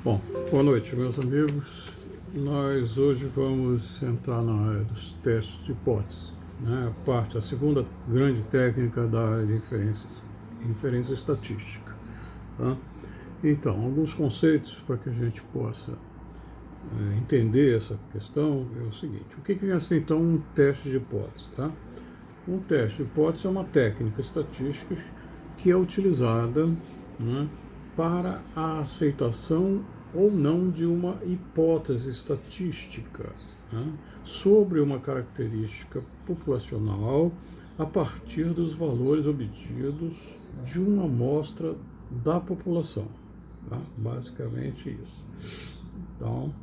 Bom, boa noite, meus amigos. Nós hoje vamos entrar na área dos testes de hipótese, né? A segunda grande técnica da área de inferência estatística. Tá? Então, alguns conceitos para que a gente possa entender essa questão é o seguinte: o que vem a ser então um teste de hipótese? Tá? Um teste de hipótese é uma técnica estatística que é utilizada, né, para a aceitação ou não de uma hipótese estatística, né, sobre uma característica populacional a partir dos valores obtidos de uma amostra da população. Tá? Basicamente isso. Então,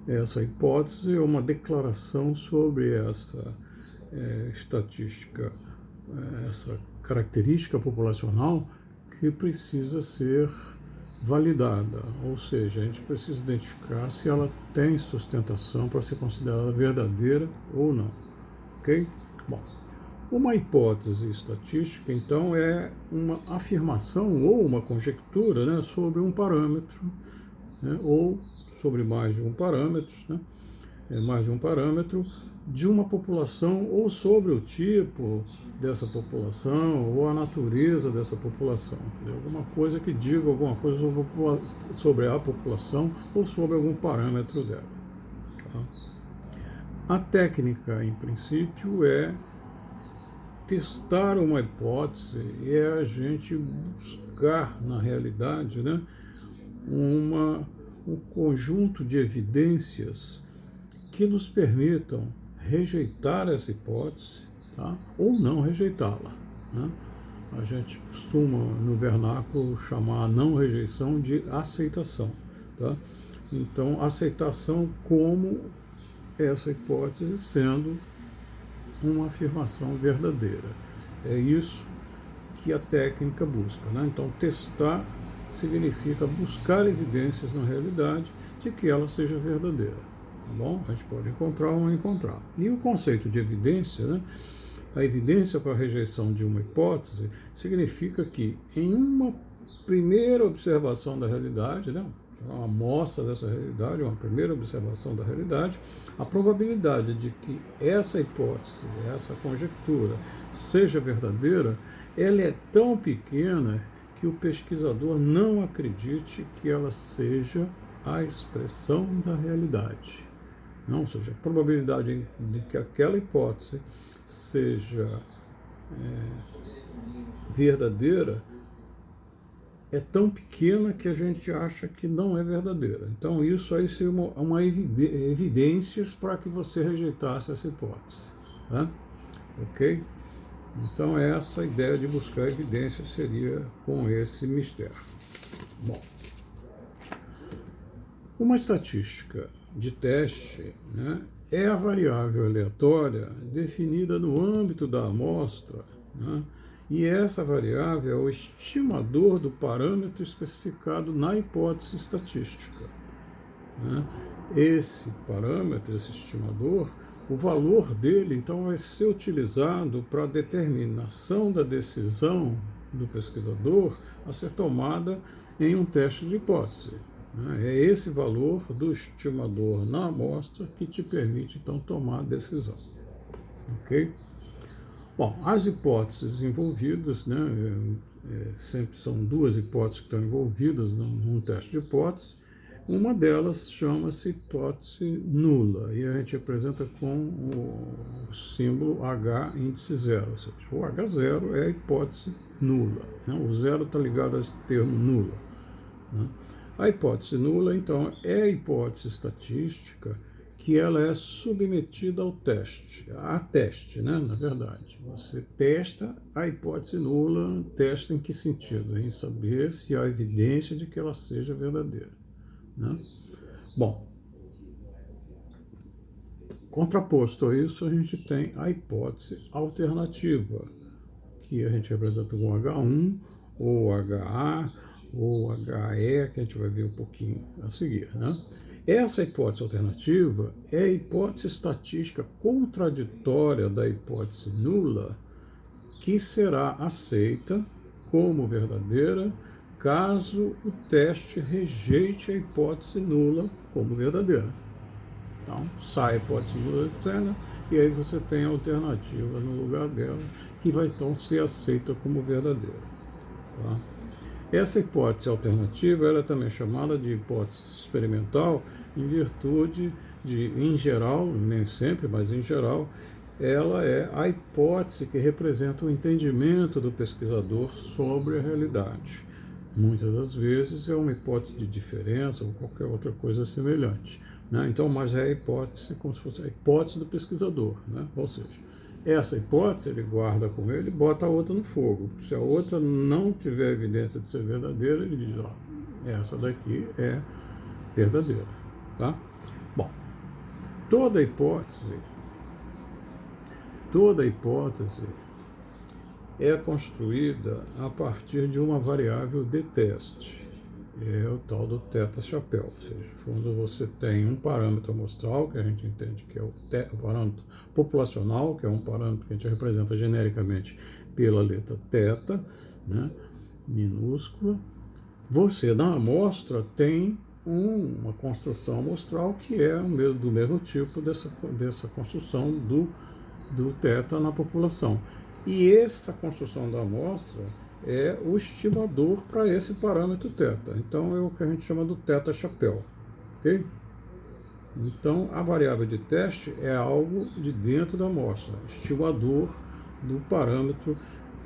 essa hipótese é uma declaração sobre essa estatística, essa característica populacional que precisa ser validada, ou seja, a gente precisa identificar se ela tem sustentação para ser considerada verdadeira ou não, ok? Bom, uma hipótese estatística, então, é uma afirmação ou uma conjectura, né, sobre um parâmetro, né, ou sobre mais de um parâmetro, né, mais de um parâmetro de uma população ou sobre o tipo dessa população ou a natureza dessa população. Alguma coisa que diga alguma coisa sobre a população ou sobre algum parâmetro dela. Tá? A técnica, em princípio, é testar uma hipótese, é a gente buscar, na realidade, né, um conjunto de evidências que nos permitam rejeitar essa hipótese, tá? Ou não rejeitá-la. Né? A gente costuma, no vernáculo, chamar a não rejeição de aceitação. Tá? Então, aceitação como essa hipótese sendo uma afirmação verdadeira. É isso que a técnica busca. Né? Então, testar significa buscar evidências na realidade de que ela seja verdadeira. Tá bom? A gente pode encontrar ou não encontrar. E o conceito de evidência, né? A evidência para a rejeição de uma hipótese significa que, em uma primeira observação da realidade, né, uma amostra dessa realidade, uma primeira observação da realidade, a probabilidade de que essa hipótese, essa conjectura, seja verdadeira, ela é tão pequena que o pesquisador não acredite que ela seja a expressão da realidade. Não, ou seja, a probabilidade de que aquela hipótese seja verdadeira é tão pequena que a gente acha que não é verdadeira. Então, isso aí seria uma evidências para que você rejeitasse essa hipótese. Tá? Ok? Então, essa ideia de buscar evidências seria com esse mistério. Bom, uma estatística de teste, né, é a variável aleatória definida no âmbito da amostra, né, e essa variável é o estimador do parâmetro especificado na hipótese estatística. Né. Esse parâmetro, esse estimador, o valor dele, então, vai ser utilizado para a determinação da decisão do pesquisador a ser tomada em um teste de hipótese. É esse valor do estimador na amostra que te permite, então, tomar a decisão. Ok? Bom, as hipóteses envolvidas, né, sempre são duas hipóteses que estão envolvidas num teste de hipótese. Uma delas chama-se hipótese nula, e a gente apresenta com o símbolo H índice zero, ou seja, o H0 é a hipótese nula. Né? O zero está ligado ao termo nula. Né? A hipótese nula, então, é a hipótese estatística que ela é submetida ao teste, a teste, né, na verdade. Você testa a hipótese nula, testa em que sentido? Em saber se há evidência de que ela seja verdadeira. Né? Bom, contraposto a isso, a gente tem a hipótese alternativa, que a gente representa com H1, ou HA, ou HE, que a gente vai ver um pouquinho a seguir. Né? Essa hipótese alternativa é a hipótese estatística contraditória da hipótese nula, que será aceita como verdadeira caso o teste rejeite a hipótese nula como verdadeira. Então, sai a hipótese nula de cena e aí você tem a alternativa no lugar dela, que vai então ser aceita como verdadeira. Tá? Essa hipótese alternativa ela é também chamada de hipótese experimental, em virtude de, em geral, nem sempre, mas em geral, ela é a hipótese que representa o entendimento do pesquisador sobre a realidade. Muitas das vezes é uma hipótese de diferença ou qualquer outra coisa semelhante. Né? Então, mas é a hipótese como se fosse a hipótese do pesquisador. Né? Ou seja, essa hipótese ele guarda com ele e bota a outra no fogo. Se a outra não tiver evidência de ser verdadeira, ele diz, ó, essa daqui é verdadeira. Tá? Bom, toda hipótese é construída a partir de uma variável de teste. É o tal do θ-chapéu, ou seja, quando você tem um parâmetro amostral, que a gente entende que é o parâmetro populacional, que é um parâmetro que a gente representa genericamente pela letra θ, né, minúscula, você na amostra tem uma construção amostral que é do mesmo tipo dessa construção do θ na população. E essa construção da amostra é o estimador para esse parâmetro θ. Então, é o que a gente chama do θ-chapéu. Ok? Então, a variável de teste é algo de dentro da amostra, estimador do parâmetro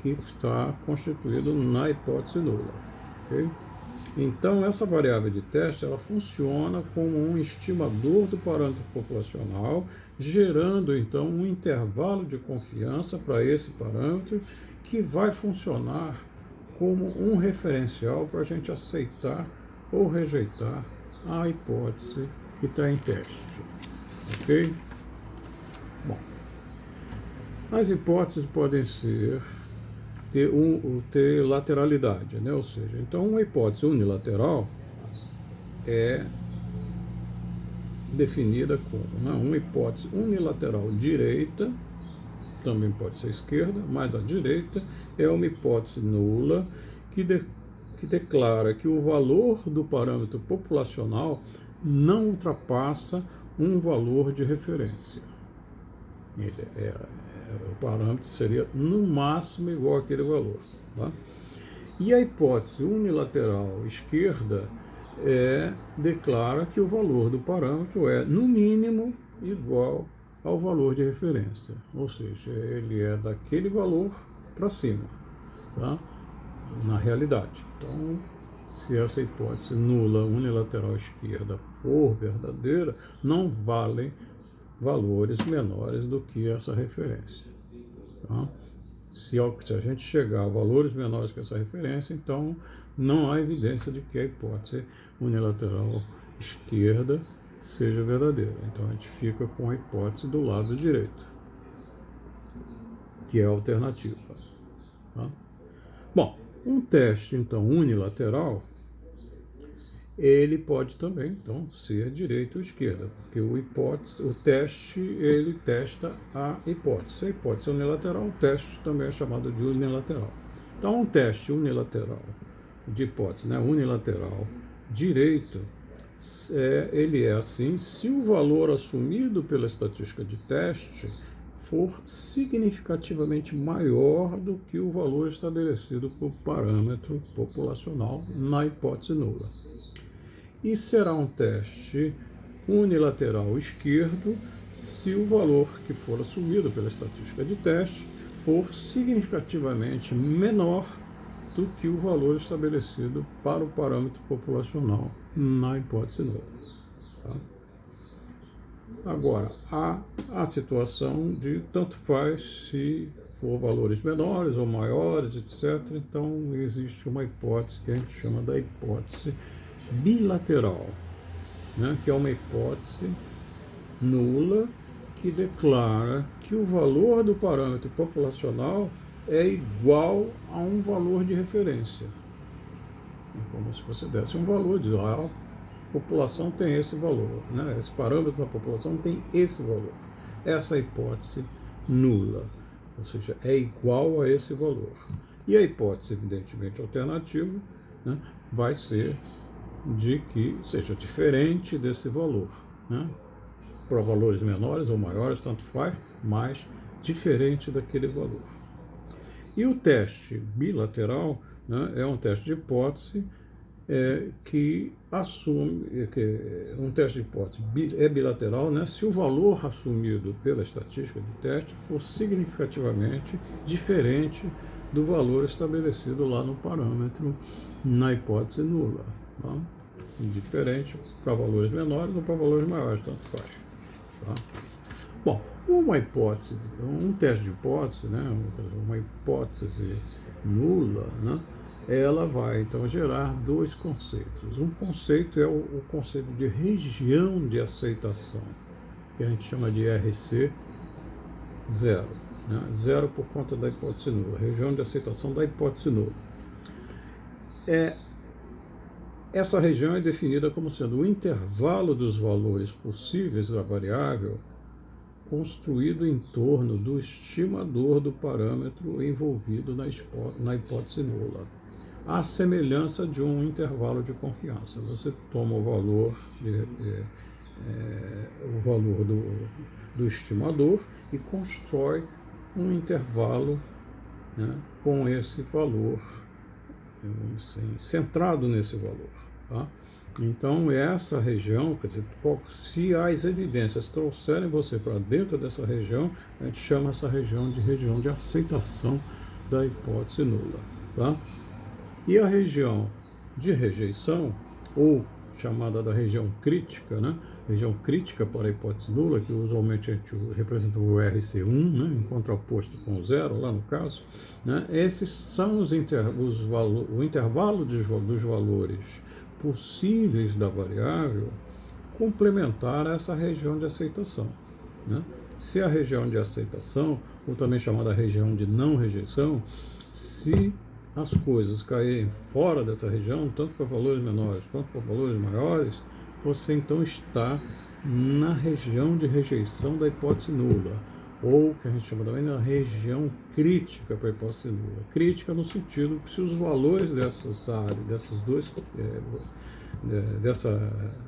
que está constituído na hipótese nula. Ok? Então, essa variável de teste ela funciona como um estimador do parâmetro populacional, gerando, então, um intervalo de confiança para esse parâmetro que vai funcionar como um referencial para a gente aceitar ou rejeitar a hipótese que está em teste. Ok? Bom, as hipóteses podem ter lateralidade, né? Ou seja, então uma hipótese unilateral é definida como uma hipótese unilateral direita, também pode ser esquerda, mas a direita é uma hipótese nula que declara que o valor do parâmetro populacional não ultrapassa um valor de referência. O parâmetro seria no máximo igual àquele valor. Tá? E a hipótese unilateral esquerda declara que o valor do parâmetro é no mínimo igual ao valor de referência, ou seja, ele é daquele valor para cima, tá? Na realidade. Então, se essa hipótese nula unilateral esquerda for verdadeira, não valem valores menores do que essa referência. Tá? Se a gente chegar a valores menores que essa referência, então não há evidência de que a hipótese unilateral esquerda seja verdadeira. Então a gente fica com a hipótese do lado direito, que é a alternativa. Tá? Bom, um teste então unilateral, ele pode também então ser direita ou esquerda, porque o teste ele testa a hipótese. A hipótese unilateral, o teste também é chamado de unilateral. Então um teste unilateral de hipótese, né, unilateral direito, ele é assim se o valor assumido pela estatística de teste for significativamente maior do que o valor estabelecido por parâmetro populacional na hipótese nula. E será um teste unilateral esquerdo se o valor que for assumido pela estatística de teste for significativamente menor do que o valor estabelecido para o parâmetro populacional na hipótese nula. Tá? Agora, há a situação de tanto faz se for valores menores ou maiores, etc. Então, existe uma hipótese que a gente chama da hipótese bilateral, né? Que é uma hipótese nula que declara que o valor do parâmetro populacional é igual a um valor de referência. É como se você desse um valor, diz, a população tem esse valor, né? Esse parâmetro da população tem esse valor. Essa é a hipótese nula, ou seja, é igual a esse valor. E a hipótese, evidentemente, alternativa né, vai ser de que seja diferente desse valor, né? Para valores menores ou maiores, tanto faz, mas diferente daquele valor. E o teste bilateral, né, é um teste de hipótese que assume que um teste de hipótese é bilateral, né, se o valor assumido pela estatística do teste for significativamente diferente do valor estabelecido lá no parâmetro na hipótese nula. Tá? Diferente para valores menores ou para valores maiores, tanto faz. Tá? Bom, uma hipótese, um teste de hipótese, né, uma hipótese nula, né, ela vai então gerar dois conceitos. Um conceito é o conceito de região de aceitação, que a gente chama de RC zero, né, zero por conta da hipótese nula, região de aceitação da hipótese nula. Essa região é definida como sendo o intervalo dos valores possíveis da variável construído em torno do estimador do parâmetro envolvido na hipótese nula. À semelhança de um intervalo de confiança. Você toma o valor do estimador e constrói um intervalo, né, com esse valor, assim, centrado nesse valor. Tá? Então, essa região, quer dizer, se as evidências trouxerem você para dentro dessa região, a gente chama essa região de aceitação da hipótese nula. Tá? E a região de rejeição, ou chamada da região crítica, né? Região crítica para a hipótese nula, que usualmente a gente representa o RC1, né? Em contraposto com o zero, lá no caso, né? Esses são o intervalo dos valores possíveis da variável complementar a essa região de aceitação, né? Se a região de aceitação, ou também chamada região de não rejeição, se as coisas caírem fora dessa região, tanto para valores menores quanto para valores maiores, você então está na região de rejeição da hipótese nula, ou que a gente chama também na região crítica para a hipótese nula. Crítica no sentido que se os valores dessa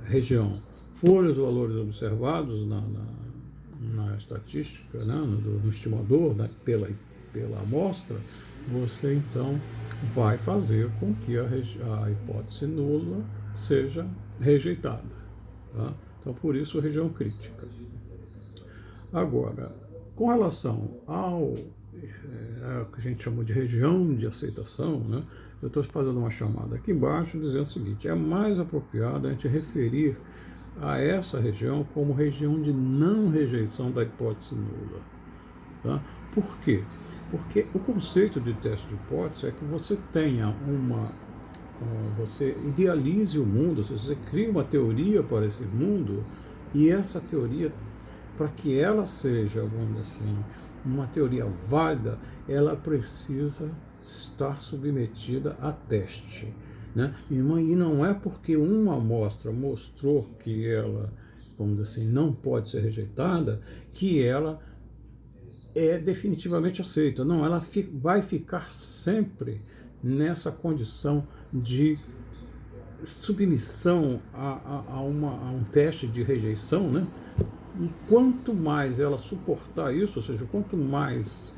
região forem os valores observados na estatística, né, no estimador, né, pela amostra, você então vai fazer com que a hipótese nula seja rejeitada. Tá? Então, por isso, região crítica. Agora, com relação ao que a gente chamou de região de aceitação, né, eu estou fazendo uma chamada aqui embaixo dizendo o seguinte: é mais apropriado a gente referir a essa região como região de não rejeição da hipótese nula. Tá? Por quê? Porque o conceito de teste de hipótese é que você tenha você idealize o mundo, você cria uma teoria para esse mundo, e essa teoria, para que ela seja, vamos dizer assim, uma teoria válida, ela precisa estar submetida a teste, né? E não é porque uma amostra mostrou que ela, vamos dizer assim, não pode ser rejeitada, que ela é definitivamente aceita. Não, ela vai ficar sempre nessa condição de submissão a um teste de rejeição, né? E quanto mais ela suportar isso, ou seja, quanto mais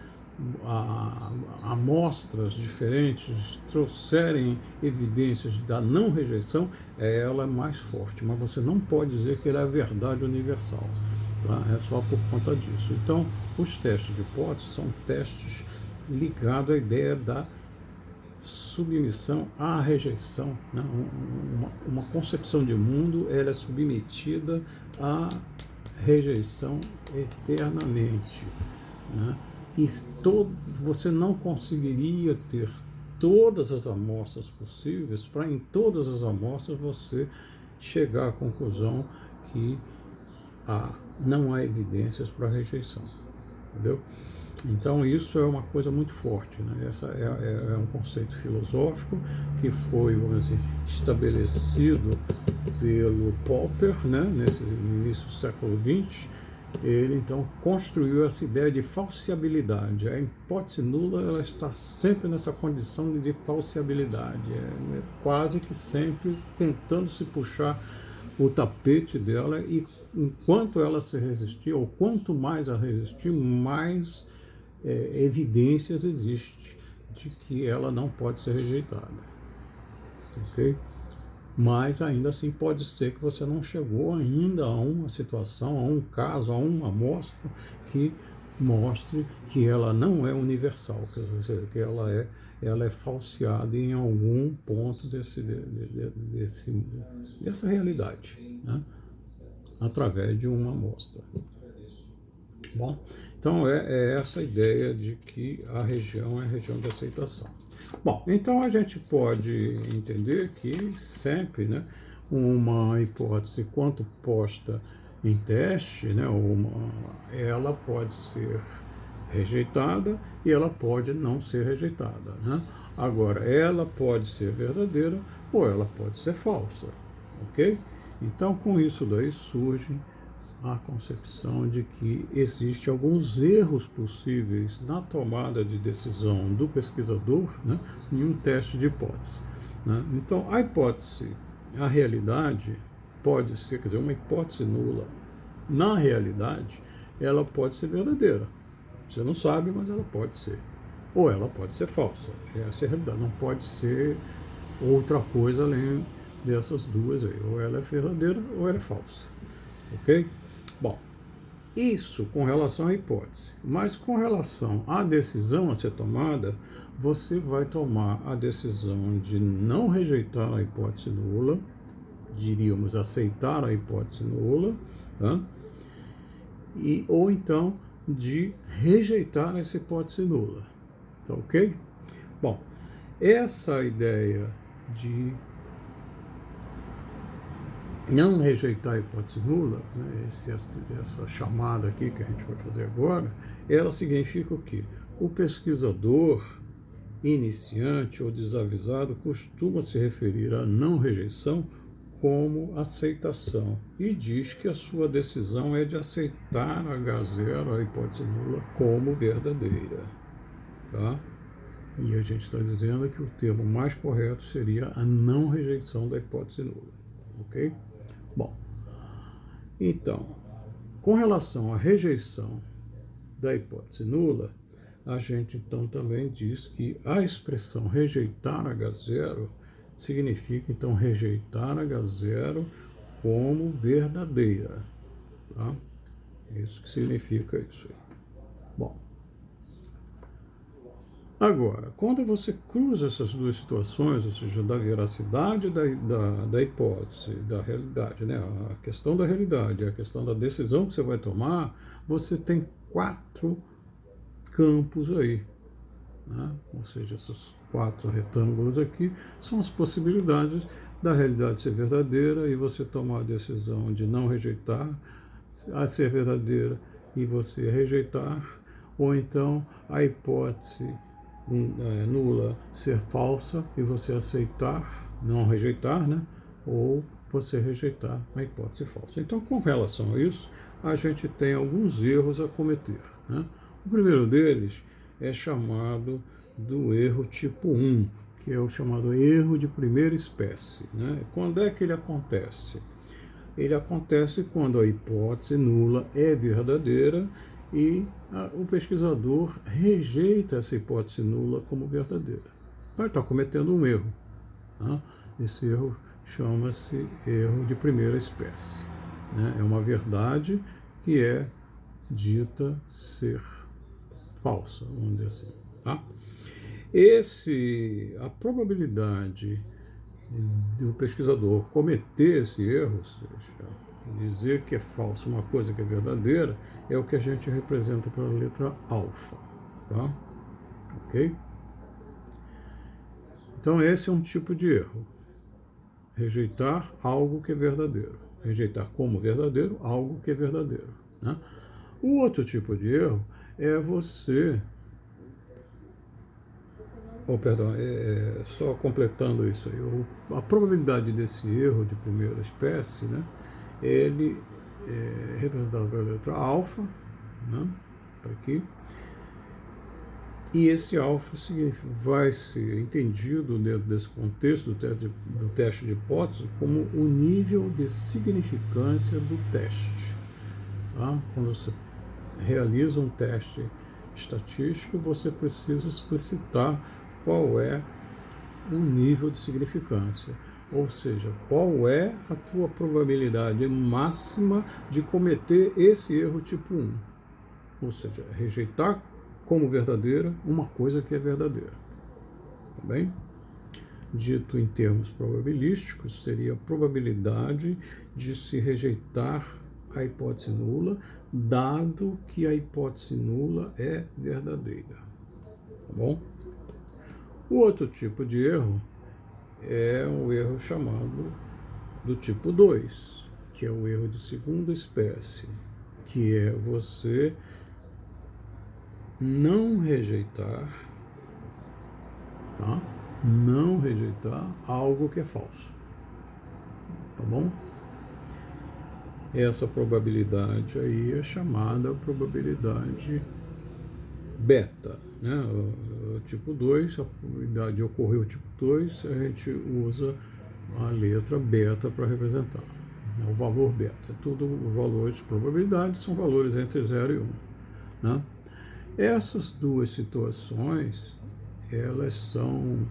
amostras diferentes trouxerem evidências da não rejeição, ela é mais forte. Mas você não pode dizer que ela é a verdade universal. Tá? É só por conta disso. Então, os testes de hipótese são testes ligados à ideia da submissão à rejeição, né? Uma concepção de mundo, ela é submetida à rejeição eternamente, né? E você não conseguiria ter todas as amostras possíveis para em todas as amostras você chegar à conclusão que não há evidências para rejeição, entendeu? Então isso é uma coisa muito forte, né? Essa é um conceito filosófico que foi, vamos dizer, estabelecido pelo Popper, né? No início do século XX, ele então construiu essa ideia de falseabilidade. A hipótese nula, ela está sempre nessa condição de falseabilidade, quase que sempre tentando se puxar o tapete dela, e enquanto ela se resistir, ou quanto mais a resistir, mais evidências existem de que ela não pode ser rejeitada, ok? Mas ainda assim pode ser que você não chegou ainda a uma situação, a um caso, a uma amostra que mostre que ela não é universal, quer dizer, que ela é falseada em algum ponto dessa realidade, né? Através de uma amostra. Bom, então é essa ideia de que a região é a região de aceitação. Bom, então a gente pode entender que sempre, né, uma hipótese, quanto posta em teste, né, ela pode ser rejeitada e ela pode não ser rejeitada, né? Agora, ela pode ser verdadeira ou ela pode ser falsa, ok? Então, com isso daí surge a concepção de que existem alguns erros possíveis na tomada de decisão do pesquisador, né, em um teste de hipótese, né? Então, a hipótese, a realidade pode ser, quer dizer, uma hipótese nula, na realidade, ela pode ser verdadeira. Você não sabe, mas ela pode ser. Ou ela pode ser falsa. Essa é a realidade. Não pode ser outra coisa além dessas duas aí. Ou ela é verdadeira ou ela é falsa. Ok? Bom, isso com relação à hipótese. Mas com relação à decisão a ser tomada, você vai tomar a decisão de não rejeitar a hipótese nula, diríamos aceitar a hipótese nula, tá? Ou então de rejeitar essa hipótese nula. Tá ok? Bom, essa ideia de não rejeitar a hipótese nula, né, essa chamada aqui que a gente vai fazer agora, ela significa o quê? O pesquisador iniciante ou desavisado costuma se referir à não rejeição como aceitação e diz que a sua decisão é de aceitar a H0, a hipótese nula, como verdadeira. Tá? E a gente está dizendo que o termo mais correto seria a não rejeição da hipótese nula. Ok? Bom, então, com relação à rejeição da hipótese nula, a gente então também diz que a expressão rejeitar H0 significa então rejeitar H0 como verdadeira. Tá? Isso que significa isso aí. Bom, agora, quando você cruza essas duas situações, ou seja, da veracidade da hipótese, da realidade, né? A questão da realidade, a questão da decisão que você vai tomar, você tem 4 campos aí, né? Ou seja, esses 4 retângulos aqui são as possibilidades da realidade ser verdadeira e você tomar a decisão de não rejeitar, a ser verdadeira e você rejeitar, ou então a hipótese nula ser falsa e você aceitar, não rejeitar, né? Ou você rejeitar a hipótese falsa. Então, com relação a isso, a gente tem alguns erros a cometer, né? O primeiro deles é chamado do erro tipo 1, que é o chamado erro de primeira espécie, né? Quando é que ele acontece? Ele acontece quando a hipótese nula é verdadeira e o pesquisador rejeita essa hipótese nula como verdadeira. Então, ele está cometendo um erro. Tá? Esse erro chama-se erro de primeira espécie, né? É uma verdade que é dita ser falsa, vamos dizer assim. Tá? A probabilidade do pesquisador cometer esse erro, ou seja, dizer que é falso uma coisa que é verdadeira, é o que a gente representa pela letra alfa, tá? Ok? Então esse é um tipo de erro. Rejeitar algo que é verdadeiro. Rejeitar como verdadeiro algo que é verdadeiro, né? O outro tipo de erro é você... perdão, só completando isso aí, a probabilidade desse erro de primeira espécie, né, ele representado pela letra alfa, né? Tá aqui. E esse alfa vai ser entendido dentro desse contexto do teste de hipótese como o nível de significância do teste. Tá? Quando você realiza um teste estatístico, você precisa explicitar qual é o nível de significância, ou seja, qual é a tua probabilidade máxima de cometer esse erro tipo 1, ou seja, rejeitar como verdadeira uma coisa que é verdadeira. Tá bem? Dito em termos probabilísticos, seria a probabilidade de se rejeitar a hipótese nula, dado que a hipótese nula é verdadeira. Tá bom? O outro tipo de erro é um erro chamado do tipo 2, que é o erro de segunda espécie, que é você não rejeitar, tá? Não rejeitar algo que é falso. Tá bom? Essa probabilidade aí é chamada probabilidade beta, né? O tipo 2, a probabilidade de ocorrer o tipo 2, a gente usa a letra beta para representar. O valor beta. Tudo os valores de probabilidade são valores entre 0 e 1. Né? Essas duas situações, elas são...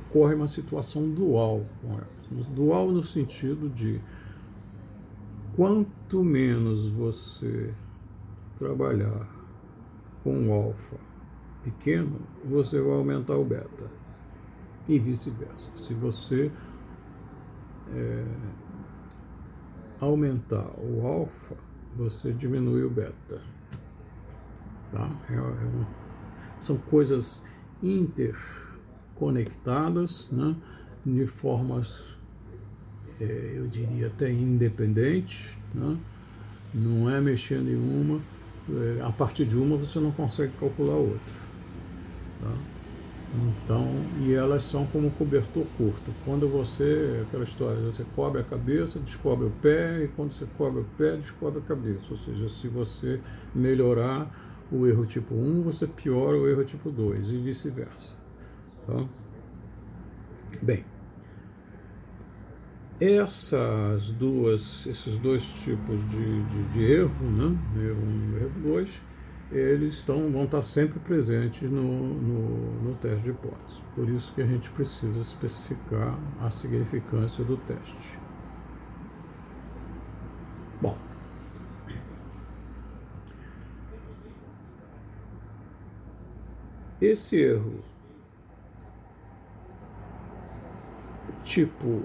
ocorre uma situação dual com elas. Dual no sentido de quanto menos você trabalhar com o alfa pequeno, você vai aumentar o beta. E vice-versa. Se você aumentar o alfa, você diminui o beta. Tá? São coisas interconectadas, né? De formas, eu diria até independentes, né? Não é mexendo em uma, a partir de uma você não consegue calcular a outra. Tá? Então, e elas são como um cobertor curto. Quando você, aquela história, você cobre a cabeça, descobre o pé, e quando você cobre o pé, descobre a cabeça. Ou seja, se você melhorar o erro tipo 1, você piora o erro tipo 2, e vice-versa. Tá? Bem, esses dois tipos de erro, né? Erro 1 e erro 2, eles vão estar sempre presentes no teste de hipótese. Por isso que a gente precisa especificar a significância do teste. Bom, esse erro tipo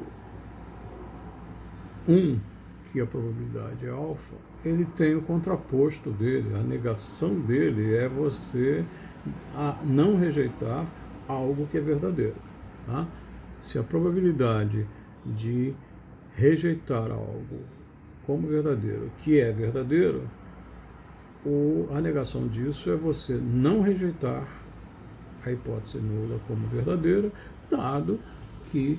1, que a probabilidade é alfa, ele tem o contraposto dele, a negação dele é você não rejeitar algo que é verdadeiro. Tá? Se a probabilidade de rejeitar algo como verdadeiro, que é verdadeiro, a negação disso é você não rejeitar a hipótese nula como verdadeira, dado que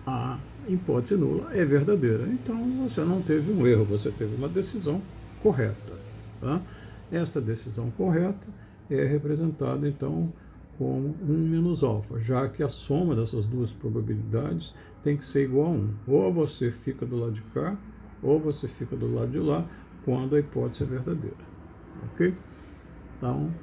a hipótese nula é verdadeira. Então você não teve um erro, você teve uma decisão correta. Tá? Essa decisão correta é representada então como 1 menos alfa, já que a soma dessas duas probabilidades tem que ser igual a 1. Ou você fica do lado de cá, ou você fica do lado de lá, quando a hipótese é verdadeira. Ok? Então,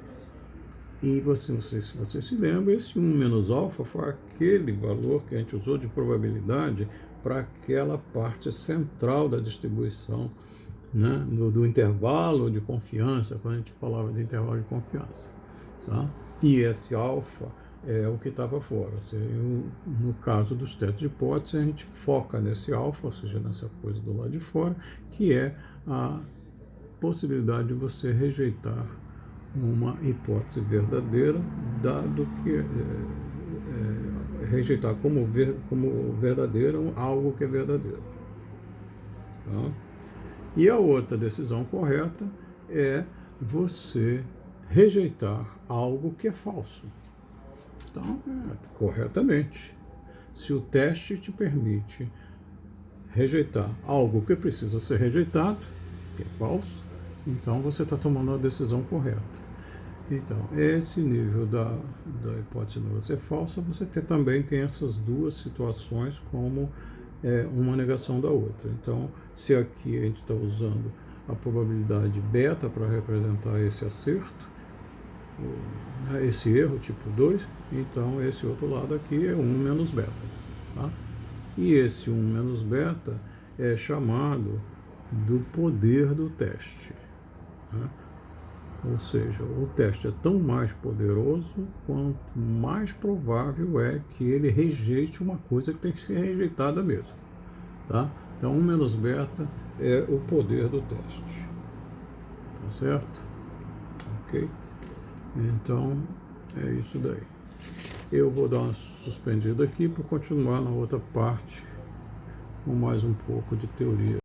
e se você se lembra, esse 1 menos alfa foi aquele valor que a gente usou de probabilidade para aquela parte central da distribuição, né, do intervalo de confiança, quando a gente falava de intervalo de confiança. Tá? E esse alfa é o que está para fora. No caso dos testes de hipótese, a gente foca nesse alfa, ou seja, nessa coisa do lado de fora, que é a possibilidade de você rejeitar uma hipótese verdadeira, dado que rejeitar como verdadeiro algo que é verdadeiro. Tá? E a outra decisão correta é você rejeitar algo que é falso. Então, corretamente. Se o teste te permite rejeitar algo que precisa ser rejeitado, que é falso, então você está tomando a decisão correta. Então, esse nível da hipótese nula ser falsa, você também tem essas duas situações como uma negação da outra. Então, se aqui a gente está usando a probabilidade beta para representar esse acerto, esse erro tipo 2, então esse outro lado aqui é 1 menos beta. Tá? E esse 1 menos beta é chamado do poder do teste. Tá? Ou seja, o teste é tão mais poderoso quanto mais provável é que ele rejeite uma coisa que tem que ser rejeitada mesmo. Tá? Então, 1 menos beta é o poder do teste. Tá certo? Ok? Então, é isso daí. Eu vou dar uma suspendida aqui para continuar na outra parte com mais um pouco de teoria.